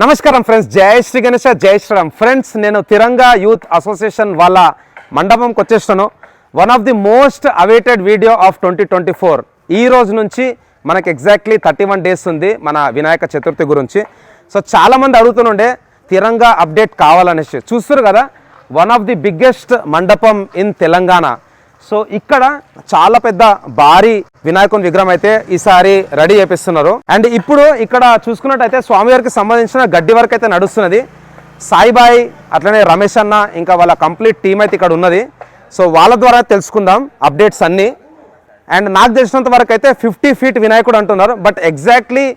నమస్కారం ఫ్రెండ్స్, జై శ్రీ గణేష, జై శ్రీరామ్. ఫ్రెండ్స్, నేను తిరంగా యూత్ అసోసియేషన్ వాళ్ళ మండపంకి వచ్చేస్తాను. One of the most awaited video of 2024. ఈ రోజు నుంచి మనకి ఎగ్జాక్ట్లీ 31 డేస్ ఉంది మన వినాయక చతుర్థి గురించి. సో చాలామంది అడుగుతుండే తిరంగా అప్డేట్ కావాలనేసి. చూస్తారు కదా, వన్ ఆఫ్ ది బిగ్గెస్ట్ మండపం ఇన్ తెలంగాణ. సో ఇక్కడ చాలా పెద్ద భారీ వినాయకుని విగ్రహం అయితే ఈసారి రెడీ చేపిస్తున్నారు. అండ్ ఇప్పుడు ఇక్కడ చూసుకున్నట్టయితే స్వామివారికి సంబంధించిన గడ్డి వర్క్ అయితే నడుస్తున్నది. సాయిబాయి అట్లనే రమేష్ అన్న ఇంకా వాళ్ళ కంప్లీట్ టీం అయితే ఇక్కడ ఉన్నది. సో వాళ్ళ ద్వారా తెలుసుకుందాం అప్డేట్స్ అన్నీ. అండ్ నాకు తెలిసినంత వరకు అయితే 50 ఫీట్ వినాయకుడు అంటున్నారు. బట్ ఎగ్జాక్ట్లీ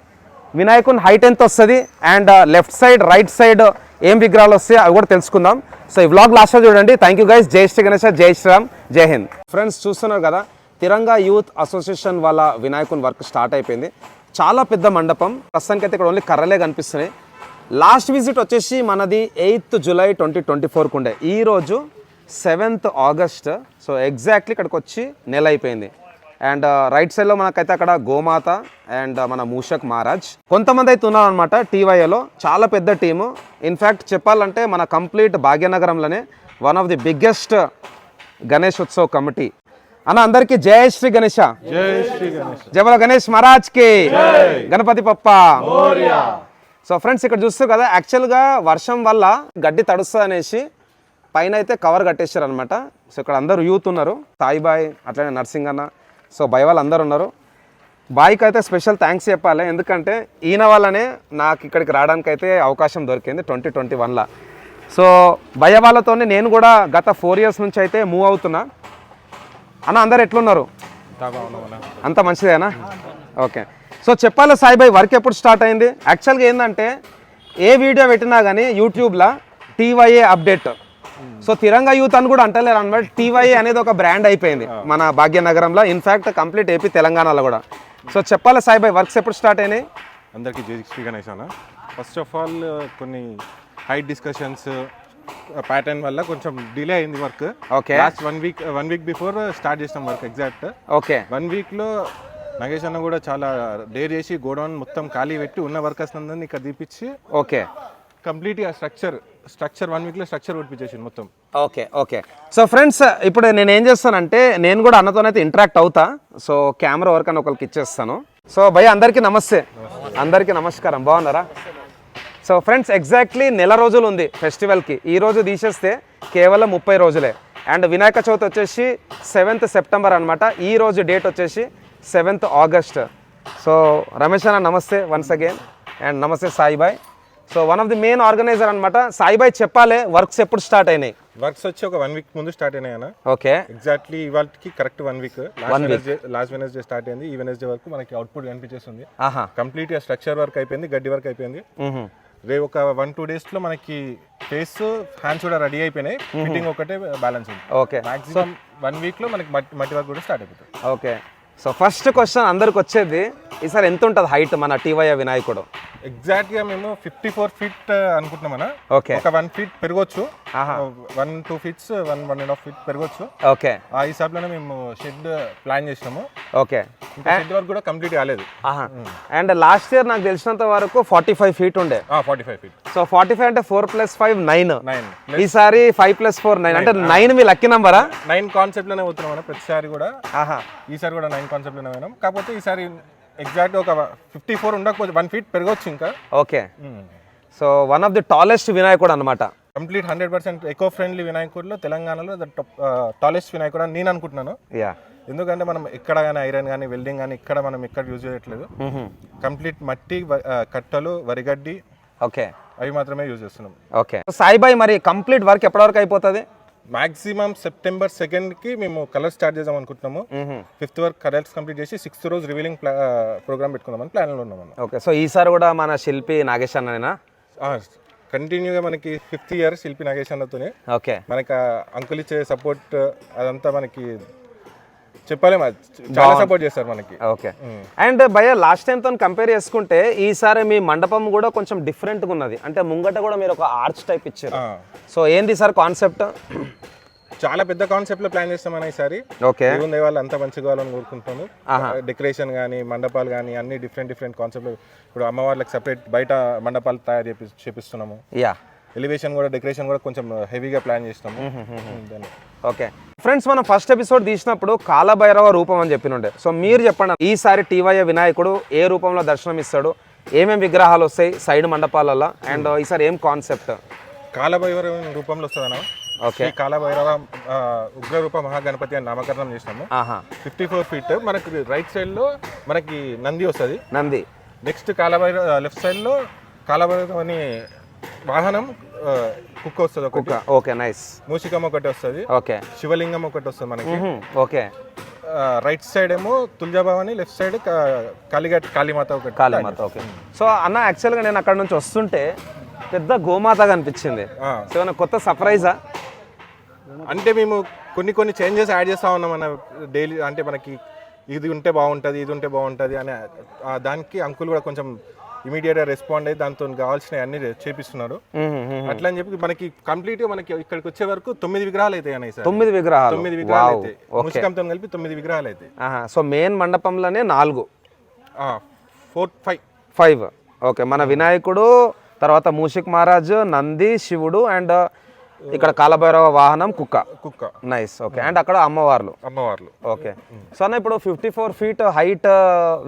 వినాయకుని హైట్ ఎంత వస్తుంది and left side right side ఏం విగ్రహాలు వస్తాయి అవి కూడా తెలుసుకుందాం. సో ఈ వ్లాగ్ లాస్ట్లో చూడండి. Thank you guys. జై శ్రీ గణేష, జై శ్రీరామ్, జై హింద్. ఫ్రెండ్స్, చూస్తున్నారు కదా, తిరంగా యూత్ అసోసియేషన్ వాళ్ళ వినాయకుని వర్క్ స్టార్ట్ అయిపోయింది. చాలా పెద్ద మండపం. ప్రస్తుతానికి అయితే ఇక్కడ ఓన్లీ కర్రలే కనిపిస్తున్నాయి. లాస్ట్ విజిట్ వచ్చేసి మనది 8th జూలై 2024కు ఉండే. ఈరోజు 7th ఆగస్ట్. సో ఎగ్జాక్ట్లీ ఇక్కడికి వచ్చి నెల అయిపోయింది. అండ్ రైట్ సైడ్లో మనకైతే అక్కడ గోమాత అండ్ మన మూషక్ మహారాజ్ కొంతమంది అయితే ఉన్నారనమాట. టీవైలో చాలా పెద్ద టీము. ఇన్ఫ్యాక్ట్ చెప్పాలంటే మన కంప్లీట్ భాగ్యనగరంలోనే one of the biggest Ganesh Utsav committee. అన్న అందరికీ జై శ్రీ గణేష, జై బోలో గణేష్ మహారాజ్కి, గణపతి పప్ప. సో ఫ్రెండ్స్, ఇక్కడ చూస్తారు కదా, యాక్చువల్గా వర్షం వల్ల గడ్డి తడుస్తుంది అనేసి పైన అయితే కవర్ కట్టేశారు అనమాట. సో ఇక్కడ అందరూ యూత్ ఉన్నారు. సాయిబాయ్ అట్లనే నర్సింగ్ అన్న, సో భయ వాళ్ళు అందరు ఉన్నారు. బాయ్కి అయితే స్పెషల్ థ్యాంక్స్ చెప్పాలి. ఎందుకంటే ఈయన వల్లనే నాకు ఇక్కడికి రావడానికి అయితే అవకాశం దొరికింది 2021లో. సో భయ వాళ్ళతోనే నేను కూడా గత 4 years నుంచి అయితే మూవ్ అవుతున్నా. అన్న అందరు ఎట్లున్నారు? అంత మంచిదేనా? ఓకే. సో చెప్పాలి సాయిబాయ్, వర్క్ ఎప్పుడు స్టార్ట్ అయింది? యాక్చువల్గా ఏంటంటే ఏ వీడియో పెట్టినా కానీ యూట్యూబ్లో టీవైఏ అప్డేట్. సో తిరంగా యూత్ అని కూడా అంటలేరు అనమాట. టీవైఏ అనేది ఒక బ్రాండ్ అయిపోయింది మన భాగ్యనగరంలో, ఇన్ఫ్యాక్ట్ కంప్లీట్ ఏపీ తెలంగాణలో కూడా. సో చెప్పాలి సాయిబాయ్, వర్క్స్ ఎప్పుడు స్టార్ట్ అయినాయి? అందరికీ జై శ్రీ గణేష్ అన్న. ఫస్ట్ ఆఫ్ ఆల్ కొన్ని హైట్ డిస్కషన్స్ ప్యాటర్న్ వల్ల కొంచెం డిలే అయింది work. Okay. Last one week before start చేసినాం వర్క్ ఎగ్జాక్ట్. ఓకే. 1 వీక్లో నగేష్ అన్న కూడా చాలా డేర్ చేసి గోడౌన్ మొత్తం ఖాళీ పెట్టి ఉన్న వర్కర్స్ అందరినీ ఇక్కడ తీపిచ్చి ఓకే కంప్లీట్గా స్ట్రక్చర్ 1 వీక్లో స్ట్రక్చర్ కొట్టించేసింది మొత్తం. ఓకే. ఓకే. సో ఫ్రెండ్స్, ఇప్పుడు నేను ఏం చేస్తానంటే నేను కూడా అన్నతోనైతే ఇంటరాక్ట్ అవుతా. సో కెమెరా వర్క్ అని ఒకరికి ఇచ్చేస్తాను. సో భయ్య అందరికీ నమస్తే. అందరికీ నమస్కారం. బాగున్నారా? సో ఫ్రెండ్స్, ఎగ్జాక్ట్లీ నెల రోజులు ఉంది ఫెస్టివల్కి. ఈ రోజు తీసేస్తే కేవలం 30 రోజులే. అండ్ వినాయక చవితి వచ్చేసి 7th సెప్టెంబర్ అనమాట. ఈ రోజు డేట్ వచ్చేసి 7th ఆగస్ట్. సో రమేష్ అన్న నమస్తే once again. And namaste Saibhai. So one of the main organiser అనమాట. సాయిబాయ్ చెప్పాలి, వర్క్స్ ఎప్పుడు స్టార్ట్ అయినాయి? వర్క్స్ వచ్చి ఒక 1 వీక్ ముందు స్టార్ట్ అయినాయి అన్న. ఓకే. ఎగ్జాక్ట్లీ ఇవాళకి correct 1 week. Last Wednesday start అయింది. ఈ వెనస్డే వరకు మనకి అవుట్పుట్ కనిపించేస్తుంది. కంప్లీట్ గా స్ట్రక్చర్ వర్క్ అయిపోయింది, గడ్డి వర్క్ అయిపోయింది. రేపు ఒక 1-2 డేస్లో మనకి ఫేస్ హ్యాండ్స్ కూడా రెడీ అయిపోయినాయి. ఫిట్టింగ్ ఒకటే బ్యాలెన్స్ ఉంది. ఓకే. మాక్సిమం 1 వీక్లో మనకి మట్టి వర్క్ కూడా స్టార్ట్ అయిపోతుంది. ఓకే. సో ఫస్ట్ క్వశ్చన్ అందరికి వచ్చేది, ఈసారి ఎంత ఉంటుంది హైట్ మన టీవైఏ వినాయకుడు? ఎగ్జాక్ట్గా మేము 54 ఫీట్ అనుకుంటున్నాం. ఓకే. ఒక 1 ఫీట్ పెరగొచ్చు, 1-2 ఫీట్స్ 1.5 ఫీట్ పెరగొచ్చు. ఓకే. ఆ హిసాబ్లోనే మేము షెడ్ ప్లాన్ చేసినాము. ఓకే. షెడ్ వర్క్ కూడా కంప్లీట్ కాలేదు. అండ్ లాస్ట్ ఇయర్ నాకు తెలిసినంత వరకు 45 ఫీట్ ఉండే. 45 ఫీట్. సో 45 అంటే 4+5 9. ఈసారి 5+4 9 అంటే 9 మీ లక్కీ నంబరా? 9 కాన్సెప్ట్ లోనే పోతున్నాం ప్రతిసారి కూడా. ఈసారి కూడా 9 కాన్సెప్ట్ లోనే పోయినాం. కాకపోతే ఈసారి ఎగ్జాక్ట్ ఒక 54 ఉండకపోతే 1 ఫీట్ పెరగొచ్చు ఇంకా. Okay. So one of the tallest వినాయకుడు అనమాట. కంప్లీట్ 100% ఎకో ఫ్రెండ్లీ వినాయకుడులో తెలంగాణలో టాలెస్ట్ వినాయకుడు అని నేను అనుకుంటున్నాను. ఎందుకంటే మనం ఎక్కడ కానీ ఐరన్ కానీ వెల్డింగ్ కానీ ఇక్కడ మనం ఎక్కడ యూజ్ చేయట్లేదు. కంప్లీట్ మట్టి, కట్టలు, వరిగడ్డి, ఓకే, అవి మాత్రమే యూజ్ చేస్తున్నాం. ఓకే. సాయిబాయ్, మరి కంప్లీట్ వర్క్ ఎప్పటి వరకు అయిపోతుంది? మాక్సిమం September 2కి మేము కలర్ స్టార్ట్ చేద్దాం అనుకుంటున్నాము. 5th వరకు కలర్స్ కంప్లీట్ చేసి 6th రోజు రివీలింగ్ ప్రోగ్రామ్ పెట్టుకుందామని ప్లాన్లో ఉన్నాం. ఓకే. సో ఈసారి కూడా మన శిల్పి నాగేష్ అన్ననేనా? కంటిన్యూగా మనకి 5th ఇయర్ శిల్పి నాగేష్ అన్నతోనే. ఓకే. మనకి అంకుల్ ఇచ్చే సపోర్ట్ అదంతా మనకి చెప్పలేము, చాలా సపోర్ట్ చేస్తారు మనకి. ఓకే. అండ్ భయ్య, లాస్ట్ టైం తో కంపేర్ చేసుకుంటే ఈసారి మీ మండపం కూడా కొంచెం డిఫరెంట్గా ఉన్నది. అంటే ముంగట కూడా మీరు ఒక ఆర్చ్ టైప్ ఇచ్చారు. సో ఏంది సార్ కాన్సెప్ట్? చాలా పెద్ద కాన్సెప్ట్ లో ప్లాన్ చేస్తామని ఈసారి. ఓకే, దేవుని దయ వల్ల అంతా మంచిగా కావాలని కోరుకుంటాను. డెకరేషన్ కానీ మండపాలు కానీ అన్ని డిఫరెంట్ కాన్సెప్ట్. ఇప్పుడు అమ్మవార్లకు సెపరేట్ బయట మండపాలు తయారు చేపిస్తున్నాము. యా, ఎలివేషన్ కూడా డెకరేషన్ కూడా కొంచెం హెవీగా ప్లాన్ చేస్తాము. ఓకే ఫ్రెండ్స్, మనం ఫస్ట్ ఎపిసోడ్ తీసినప్పుడు కాలభైరవ రూపం అని చెప్పినుండే. సో మీరు చెప్పండి, ఈసారి టీవై వినాయకుడు ఏ రూపంలో దర్శనం ఇస్తాడు, ఏమేమి విగ్రహాలు వస్తాయి సైడ్ మండపాలలో, అండ్ ఈసారి ఏం కాన్సెప్ట్? కాలభైరవ రూపంలో వస్తుందన్న. ఓకే, కాలభైరవ ఉగ్రరూప మహాగణపతి అని నామకరణం చేసినాము. 54 feet. మనకి రైట్ సైడ్ లో మనకి నంది వస్తుంది. Nandi. Next Kalabhairava left side లో కాలభైరవ అని వాహనం కుక్క వస్తుంది. కుక్క. Okay, nice. మూషికం ఒకటి వస్తుంది. ఓకే, శివలింగం ఒకటి వస్తుంది మనకి. ఓకే, రైట్ సైడ్ ఏమో తుల్జాభవాని, లెఫ్ట్ సైడ్ కాళీఘాట్ కాళీమాత ఒకటి. కాళీమాత. ఓకే. సో అన్న, యాక్చువల్గా నేను అక్కడ నుంచి వస్తుంటే పెద్ద గోమాత కనిపించింది. సో ఏమైనా కొత్త సర్ప్రైజా? అంటే మేము కొన్ని చేంజెస్ యాడ్ చేస్తా ఉన్నాం మన డైలీ. అంటే మనకి ఇది ఉంటే బాగుంటుంది, ఇది ఉంటే బాగుంటుంది అని దానికి అంకుల్ కూడా కొంచెం ఇమీడియట్గా రెస్పాండ్ అయ్యి దాంతో కావాల్సిన అన్ని చేపిస్తున్నారు. అట్లా అని చెప్పి మనకి కంప్లీట్గా మనకి ఇక్కడికి వచ్చే వరకు 9 విగ్రహాలు అవుతాయి అన్న. 9 విగ్రహాలు. 9 విగ్రహాలు అవుతాయి. ముషికంతో కలిపి 9 విగ్రహాలు అవుతాయి. So main మండపంలోనే 4, 4, 5. ఓకే, మన వినాయకుడు, తర్వాత మూషిక్ మహారాజ్, నంది, శివుడు, అండ్ ఇక్కడ కాలభైరవ వాహనం కుక్క. నైస్. ఓకే, అండ్ అక్కడ అమ్మవార్లు. ఓకే. సో అన్న, ఇప్పుడు 54 feet హైట్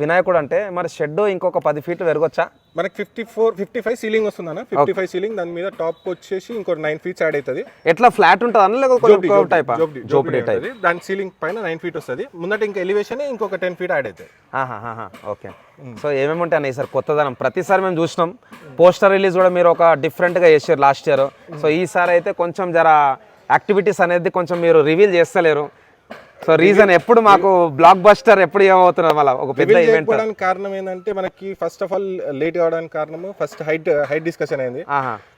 వినాయకుడు అంటే మరి షెడ్ ఇంకొక 10 feet పెరగొచ్చా? మనకి 55 సీలింగ్ వస్తుంది అన్న. 55 సీలింగ్, దాని మీద టాప్ వచ్చేసి ఇంకో 9 feet యాడ్ అవుతుంది. ఎట్లా ఫ్లాట్ ఉంటుంది అన్న, లేకపోతే జోపిడి టైప్? దాని సీలింగ్ పైన 9 feet వస్తుంది. ముందట ఇంకా ఎలివేషన్ ఇంకొక 10 feet యాడ్ అవుతుంది. ఓకే. సో ఏమేమి ఉంటాయి అన్న ఈసారి కొత్తదనం? ప్రతిసారి మేము చూసినాం పోస్టర్ రిలీజ్ కూడా మీరు ఒక డిఫరెంట్గా చేసారు లాస్ట్ ఇయర్. సో ఈసారి అయితే కొంచెం జర యాక్టివిటీస్ అనేది కొంచెం మీరు రివీల్ చేస్తలేరు. సో రీజన్ ఎప్పుడు మాకు బ్లాక్ బస్టర్ ఎప్పుడు ఏమవుతున్నారు మళ్ళీ ఒక పెద్ద ఈవెంట్? కారణం ఏంటంటే మనకి ఫస్ట్ ఆఫ్ ఆల్ లేట్ కావడానికి కారణము ఫస్ట్ హైట్ డిస్కషన్ అయింది.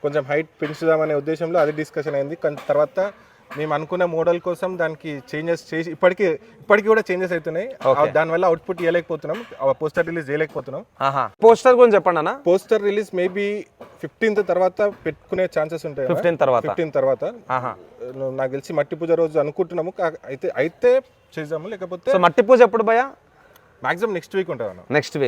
కొంచెం హైట్ పెంచుదామనే ఉద్దేశంలో అది డిస్కషన్ అయింది. తర్వాత మేము అనుకున్న మోడల్ కోసం దానికి చేంజెస్ చేసి ఇప్పటికీ కూడా చేంజెస్ అవుతున్నాయి. దానివల్ల అవుట్పుట్ ఇవ్వలేకపోతున్నాం, పోస్టర్ రిలీజ్ చేయలేకపోతున్నాం. పోస్టర్ గురించి చెప్పండి అన్న. పోస్టర్ రిలీజ్ మేబీ 15th తర్వాత పెట్టుకునే ఛాన్సెస్ ఉంటాయి. 15th తర్వాత నాకు తెలిసి మట్టి పూజ రోజు అనుకుంటున్నాము. అయితే చేద్దాము, లేకపోతే మట్టి పూజ ఎప్పుడు భయ? మాక్సిమం నెక్స్ట్ వీక్ ఉంటుంది. Next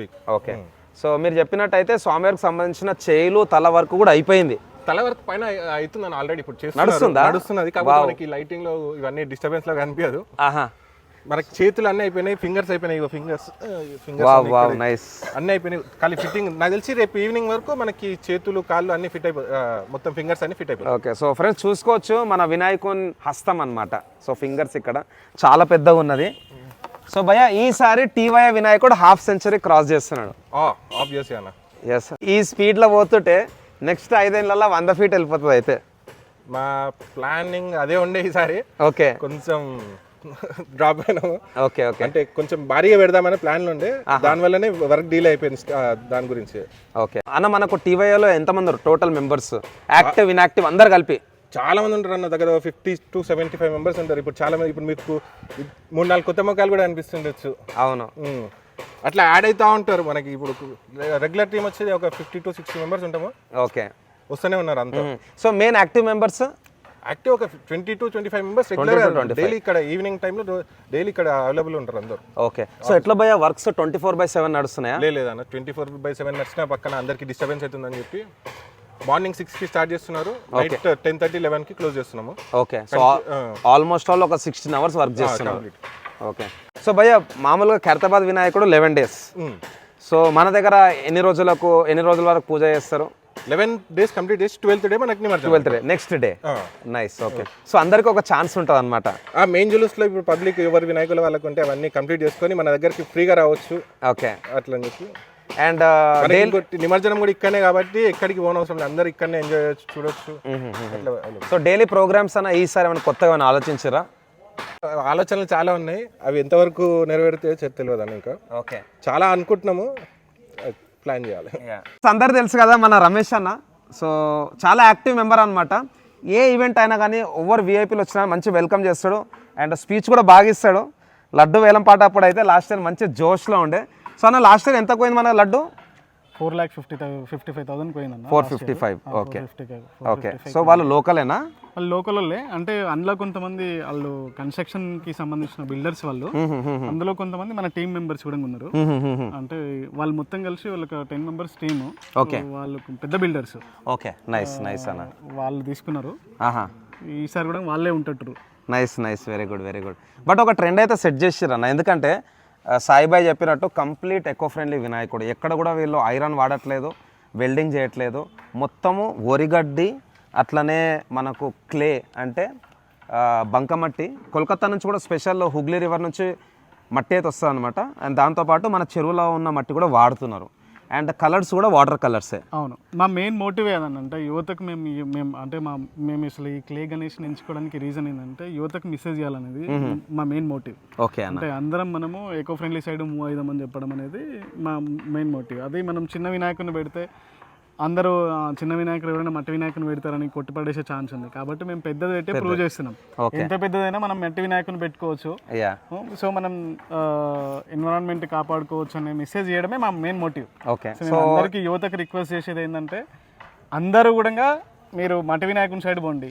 week. ఓకే. సో మీరు చెప్పినట్టయితే స్వామివారికి సంబంధించిన చేయిలు తల వరకు కూడా అయిపోయింది. తల వరకు పైన అవుతుందని ఆల్రెడీ ఇప్పుడు నడుస్తున్నది. కాబట్టి మనకి లైటింగ్ లో ఇవన్నీ డిస్టర్బెన్స్ లాగా కనిపించదు. మనకి చేతులు అన్నీ అయిపోయినాయి, ఫింగర్స్ అయిపోయినాయి. ఫింగర్స్ అన్ని అయిపోయినాయి. ఖాళీ ఫిట్టింగ్. నాకు తెలిసి రేపు ఈవినింగ్ వరకు మనకి చేతులు కాళ్ళు అన్ని ఫిట్ అయిపోయి, మొత్తం ఫింగర్స్ అన్ని ఫిట్ అయిపోయి. ఓకే. సో ఫ్రెండ్స్ చూసుకోవచ్చు మన వినాయకుని హస్తం అన్నమాట. సో ఫింగర్స్ ఇక్కడ చాలా పెద్దగా ఉన్నది. సో భయ్య, ఈసారి టీవై వినాయకుడు ½ సెంచరీ క్రాస్ చేస్తున్నాడు. ఎస్. ఈ స్పీడ్ లో పోతుంటే నెక్స్ట్ 5 ఏళ్లలో 100 feet వెళ్ళిపోతుంది. అయితే మా ప్లానింగ్ అదే ఉండే ఈసారి. ఓకే, కొంచెం డ్రాప్ అయినాము. ఓకే. అంటే కొంచెం భారీగా పెడదామనే ప్లాన్లు ఉండే, దానివల్లనే వర్క్ డీల్ అయిపోయింది దాని గురించి. ఓకే అన్న, మనకు టీవైలో ఎంతమంది టోటల్ మెంబర్స్, యాక్టివ్ ఇన్యాక్టివ్ అందరు కలిపి? చాలా మంది ఉంటారు అన్న, దగ్గర 50 to 75 members ఉంటారు. ఇప్పుడు చాలా మంది, ఇప్పుడు మీకు 3-4 కొత్త మొక్కలు కూడా అనిపిస్తుండొచ్చు. అవును, అట్లా యాడ్ అవుతా ఉంటారు. మనకి ఇప్పుడు రెగ్యులర్ టీమ్ వచ్చేది ఒక 50 to 60 members ఉంటాము. ఓకే, వస్తూనే ఉన్నారు అంతా. So main active members active ఒక 20 to 25 members రెగ్యులర్ డైలీ ఇక్కడ ఈవినింగ్ టైంలో డైలీ ఇక్కడ అవైలబుల్ ఉంటారు అందరు. ఓకే. సో ఎట్లా భయ్యా వర్క్స్ 24/7 నడుస్తున్నాయా? లేదన్న, 24/7 నడిచినా పక్కన అందరికి డిస్టర్బెన్స్ అవుతుందని చెప్పి మార్నింగ్ 6కి స్టార్ట్ చేస్తున్నారు, నైట్ 10:30, 11కి క్లోజ్ చేస్తున్నాము. ఓకే. సో ఆల్మోస్ట్ ఆల్ ఒక 16 hours వర్క్ చేస్తున్నారు. ఓకే. సో భయ్య, మామూలుగా ఖైరతాబాద్ వినాయకుడు 11 days. సో మన దగ్గర ఎన్ని రోజుల వరకు పూజ చేస్తారు? 11 days కంప్లీట్ చేసి 12th day మనకి నిమజ్జనం. 12th day next day. Nice. Okay. So అందరికి ఒక ఛాన్స్ ఉంటుంది అనమాట. ఆ మెయిన్ జులూస్ లో ఇప్పుడు పబ్లిక్ ఎవరి వినాయకుల వాళ్ళకు ఉంటే అవన్నీ కంప్లీట్ చేసుకొని మన దగ్గరికి ఫ్రీగా రావచ్చు. ఓకే, అట్లా అని చెప్పి. అండ్ నిమజ్జనం కూడా ఇక్కడనే కాబట్టి ఎక్కడికి పోనవసరం లేదు, అందరు ఇక్కడనే ఎంజాయ్ చేయొచ్చు, చూడొచ్చు. సో డైలీ ప్రోగ్రామ్స్ అన్న ఈసారి ఏమైనా కొత్తగా ఏమైనా ఆలోచించారా? ఆలోచనలు చాలా ఉన్నాయి, అవి ఎంతవరకు నెరవేరుతాయో తెలియదు అన్న. ఇంకా ఓకే, చాలా అనుకుంటున్నాము, ప్లాన్ చేయాలి. అందరు తెలుసు కదా మన రమేష్ అన్న. సో చాలా యాక్టివ్ మెంబర్ అనమాట. ఏ ఈవెంట్ అయినా కానీ ఓవర్ విఐపీలు వచ్చినా మంచి వెల్కమ్ చేస్తాడు, అండ్ స్పీచ్ కూడా బాగా ఇస్తాడు. లడ్డు వేలం పాట అప్పుడు అయితే లాస్ట్ ఇయర్ మంచి జోష్లో ఉండే. సో అన్న, లాస్ట్ ఇయర్ ఎంత పోయింది మన లడ్డు? 4,55,000 పోయిందన్న 455. Okay okay. సో వాళ్ళు లోకలేనా? వాళ్ళు లోకలే, అంటే అందులో కొంతమంది వాళ్ళు కన్స్ట్రక్షన్ కి సంబంధించిన బిల్డర్స్ వాళ్ళు, అందులో కొంతమంది మన టీం మెంబర్స్ కూడా ఉన్నారు. అంటే వాళ్ళు మొత్తం కలిసి వాళ్ళకి 10 మెంబర్స్ టీమ్. ఓకే. వాళ్ళు పెద్ద బిల్డర్స్. ఓకే, నైస్ నైస్ అన్న. వాళ్ళు తీసుకున్నారు. ఆహా, ఈసారి కూడా వాళ్ళే ఉంటట్టు. Nice nice, very good very good. But ఒక ట్రెండ్ అయితే సెట్ చేసిర్రు అన్న, ఎందుకంటే సాయిబాయ్ చెప్పినట్టు కంప్లీట్ ఎకో ఫ్రెండ్లీ వినాయకుడు. ఎక్కడ కూడా వీళ్ళు ఐరన్ వాడట్లేదు, వెల్డింగ్ చేయట్లేదు, మొత్తము ఒరిగడ్డి, అట్లనే మనకు క్లే అంటే బంకమట్టి. కోల్కతా నుంచి కూడా స్పెషల్ హుగ్లీ రివర్ నుంచి మట్టి అయితే వస్తుంది అనమాట. అండ్ దాంతోపాటు మన చెరువులో ఉన్న మట్టి కూడా వాడుతున్నారు. అండ్ కలర్స్ కూడా వాటర్ కలర్సే. అవును, మా మెయిన్ మోటివ్ ఏదనంటే యువతకు మేము అసలు ఈ క్లే గణేష్ ఎంచుకోవడానికి రీజన్ ఏంటంటే యువతకు మెసేజ్ చేయాలనేది మా మెయిన్ మోటివ్. ఓకే. అంటే అందరం మనము ఎకో ఫ్రెండ్లీ సైడ్ మూవ్ అవుదామని చెప్పడం అనేది మా మెయిన్ మోటివ్. అది మనం చిన్న వినాయకుని పెడితే అందరూ చిన్న వినాయకుడు ఎవరైనా మట్టి వినాయకుని పెడతారని కొట్టిపడేసే ఛాన్స్ ఉంది. కాబట్టి మేము పెద్దది పెట్టి ప్రూవ్ చేస్తున్నాం. ఎంత పెద్దదైనా మనం మట్టి వినాయకుని పెట్టుకోవచ్చు. సో మనం ఎన్విరాన్మెంట్ కాపాడుకోవచ్చు అనే మెసేజ్ చేయడమే మా మెయిన్ మోటివ్. ఓకే. సో అందరికి యువతకు రిక్వెస్ట్ చేసేది ఏంటంటే అందరూ కూడా మీరు మట్టి వినాయకుని సైడ్ పోండి.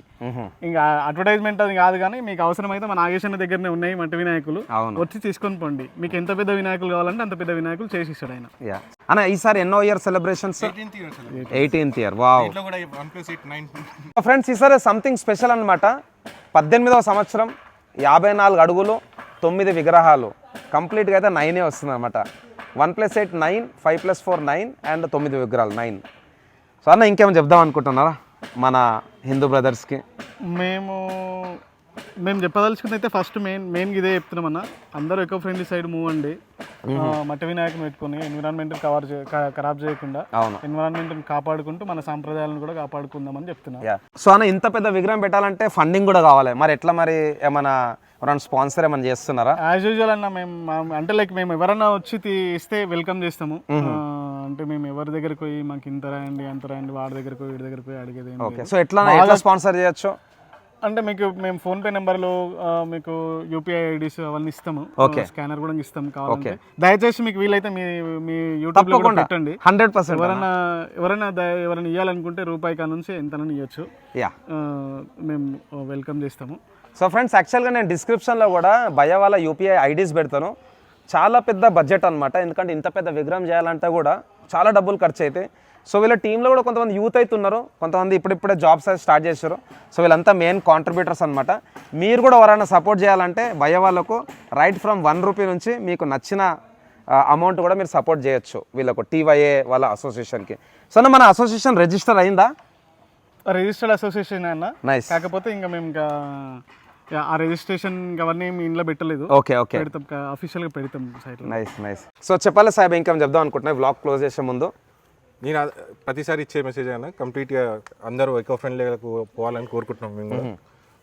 ఇంకా అడ్వర్టైజ్మెంట్ అది కాదు, కానీ మీకు అవసరమైతే మన నాగేశ్వర దగ్గరనే ఉన్నాయి మట్టి వినాయకులు, వచ్చి తీసుకొని పోండి. మీకు ఎంత పెద్ద వినాయకులు కావాలంటే అంత పెద్ద వినాయకులు చేసి ఇస్తాడు ఆయన. అన్న ఈసారి ఎన్నో year celebrations? 18th year. Wow. Friends ఈసారి సంథింగ్ స్పెషల్ అనమాట. 18వ సంవత్సరం, 54 అడుగులు, 9 విగ్రహాలు, కంప్లీట్గా అయితే 9 వస్తుంది అనమాట. 1+8 9, 5+4 9 అండ్ 9 విగ్రహాలు 9. సో అన్న ఇంకేమైనా చెప్దాం అనుకుంటున్నారా మన హిందూ బ్రదర్స్కి? మేము చెప్పదలుచుకుంది అయితే ఫస్ట్ మెయిన్ ఇదే చెప్తున్నాం అన్న, అందరూ ఎకో ఫ్రెండ్లీ సైడ్ మూవ్ అండి. మట్టి వినాయకుని పెట్టుకుని ఎన్విరాన్మెంట్ ఖరాబ్ చేయకుండా ఎన్విరాన్మెంట్ కాపాడుకుంటూ మన సాంప్రదాయాలను కూడా కాపాడుకుందామని చెప్తున్నాం. సో అన్న ఇంత పెద్ద విగ్రహం పెట్టాలంటే ఫండింగ్ కూడా కావాలి, మరి ఎట్లా? మరి ఏమైనా ఎవరైనా స్పాన్సర్ ఏమైనా చేస్తున్నారా? యాజ్ యూజువల్ అన్న, మేము అంటే లైక్ మేము ఎవరైనా వచ్చి ఇస్తే వెల్కమ్ చేస్తాము. అంటే మేము ఎవరి దగ్గరకు పోయి మాకు ఇంత రాయండి అంత రాయండి వాడి దగ్గరకు వీడి దగ్గరకు పోయి అడిగేది. ఓకే. సో ఎట్లా స్పాన్సర్ చేయొచ్చు అంటే మేము ఫోన్పే నెంబర్లు, మీకు యూపీఐ ఐడీస్ అవన్నీ ఇస్తాము, స్కానర్ కూడా ఇస్తాము కావాలంటే. దయచేసి మీకు వీలైతే మీ యూట్యూబ్ లో పెట్టండి. 100% ఎవరైనా ఇవ్వాలనుకుంటే రూపాయి కా నుంచి ఎంతనని ఇవ్వచ్చు. మేము వెల్కమ్ చేస్తాము. సో ఫ్రెండ్స్, యాక్చువల్గా నేను డిస్క్రిప్షన్లో కూడా భయ వాళ్ళ యూపీఐ ఐడీస్ పెడతాను. చాలా పెద్ద బడ్జెట్ అనమాట, ఎందుకంటే ఇంత పెద్ద విగ్రహం చేయాలంటే కూడా చాలా డబ్బులు ఖర్చు అవుతాయి. సో వీళ్ళ టీంలో కూడా కొంతమంది యూత్ అయితే ఉన్నారు, కొంతమంది ఇప్పుడిప్పుడే జాబ్స్ అయితే స్టార్ట్ చేశారు. సో వీళ్ళంతా మెయిన్ కాంట్రిబ్యూటర్స్ అనమాట. మీరు కూడా ఎవరైనా సపోర్ట్ చేయాలంటే భయ వాళ్ళకు రైట్ ఫ్రమ్ 1 రూపీ నుంచి మీకు నచ్చిన అమౌంట్ కూడా మీరు సపోర్ట్ చేయొచ్చు వీళ్ళకు, టీవైఏ వాళ్ళ అసోసియేషన్కి. సో మన అసోసియేషన్ రిజిస్టర్ అయిందా? రిజిస్టర్డ్ అసోసియేషన్ అన్న. నైస్. కాకపోతే ఇంకా మేము ఆ రిజిస్ట్రేషన్ అవన్నీ మీ ఇంట్లో పెట్టలేదు. ఓకే ఓకే, పెడతాం, అఫీషియల్గా పెడతాం సైట్లో. Nice nice. సో చెప్పాలి సాహెబ్, ఇంకా చెప్దాం అనుకుంటున్నా వ్లాగ్ క్లోజ్ చేసే ముందు. నేను ప్రతిసారి ఇచ్చే మెసేజ్ అయినా కంప్లీట్గా అందరూ ఎకో ఫ్రెండ్లీలకు పోవాలని కోరుకుంటున్నాం. మేము కూడా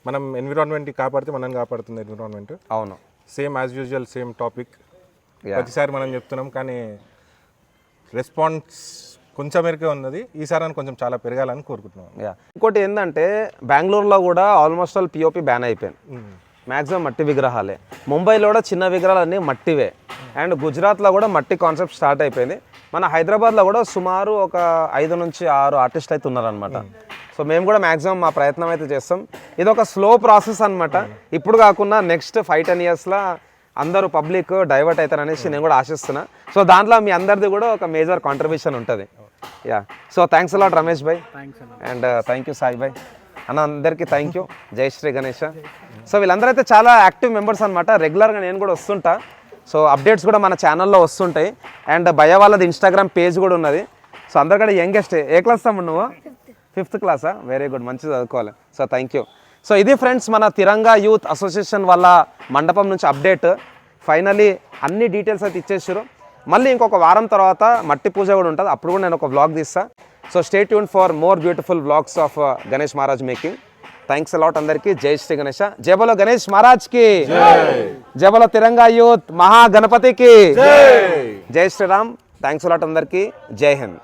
మనం ఎన్విరాన్మెంట్ కాపాడితే మనం కాపాడుతుంది ఎన్విరాన్మెంట్. అవును, same as usual same topic ప్రతిసారి మనం చెప్తున్నాం, కానీ రెస్పాన్స్ కొంచెం మేరకే ఉన్నది. ఈసారి కొంచెం చాలా పెరగాలని కోరుకుంటున్నాం. ఇంకోటి ఏంటంటే బెంగళూరులో కూడా ఆల్మోస్ట్ ఆల్ పిఓపి బ్యాన్ అయిపోయింది, మ్యాక్సిమం మట్టి విగ్రహాలే. ముంబైలో కూడా చిన్న విగ్రహాలన్నీ మట్టివే. అండ్ గుజరాత్లో కూడా మట్టి కాన్సెప్ట్ స్టార్ట్ అయిపోయింది. మన హైదరాబాద్లో కూడా సుమారు ఒక 5 నుంచి 6 ఆర్టిస్టులు అయితే ఉన్నారనమాట. సో మేము కూడా మ్యాక్సిమం మా ప్రయత్నం అయితే చేస్తాం. ఇది ఒక స్లో ప్రాసెస్ అనమాట. ఇప్పుడు కాకుండా నెక్స్ట్ 5-10 ఇయర్స్లో అందరూ పబ్లిక్ డైవర్ట్ అవుతారనేసి నేను కూడా ఆశిస్తున్నా. సో దాంట్లో మీ అందరిది కూడా ఒక మేజర్ కాంట్రిబ్యూషన్ ఉంటుంది. సో థ్యాంక్స్ అలాట్ రమేష్ భాయ్, అండ్ థ్యాంక్ యూ సాయి భాయ్ అన్న, అందరికీ థ్యాంక్ యూ. జై శ్రీ గణేష. సో వీళ్ళందరూ అయితే చాలా యాక్టివ్ మెంబర్స్ అనమాట. రెగ్యులర్గా నేను కూడా వస్తుంటా. సో అప్డేట్స్ కూడా మన ఛానల్లో వస్తుంటాయి. అండ్ భయ వాళ్ళది ఇన్స్టాగ్రామ్ పేజ్ కూడా ఉన్నది. సో అందరికీ యంగెస్ట్. ఏ క్లాస్ తమ్ముడు నువ్వు? 5th క్లాసా? వెరీ గుడ్, మంచిగా చదువుకోవాలి. So thank you. సో ఇది ఫ్రెండ్స్ మన తిరంగా యూత్ అసోసియేషన్ వాళ్ళ మండపం నుంచి అప్డేట్. ఫైనలీ అన్ని డీటెయిల్స్ అయితే ఇచ్చేసారు. మళ్ళీ ఇంకొక వారం తర్వాత మట్టి పూజ కూడా ఉంటుంది, అప్పుడు కూడా నేను ఒక వ్లాగ్ తీస్తాను. So stay tune for more beautiful vlogs of Ganesh Maharaj making. Thanks a lot అందరికీ. జై శ్రీ గణేష. జై బోలో గణేష్ మహారాజ్కి, జై బోలో తిరంగా యూత్ మహాగణపతికి, జై శ్రీరామ్. థ్యాంక్స్ అలాట్ అందరికీ. జై హింద్.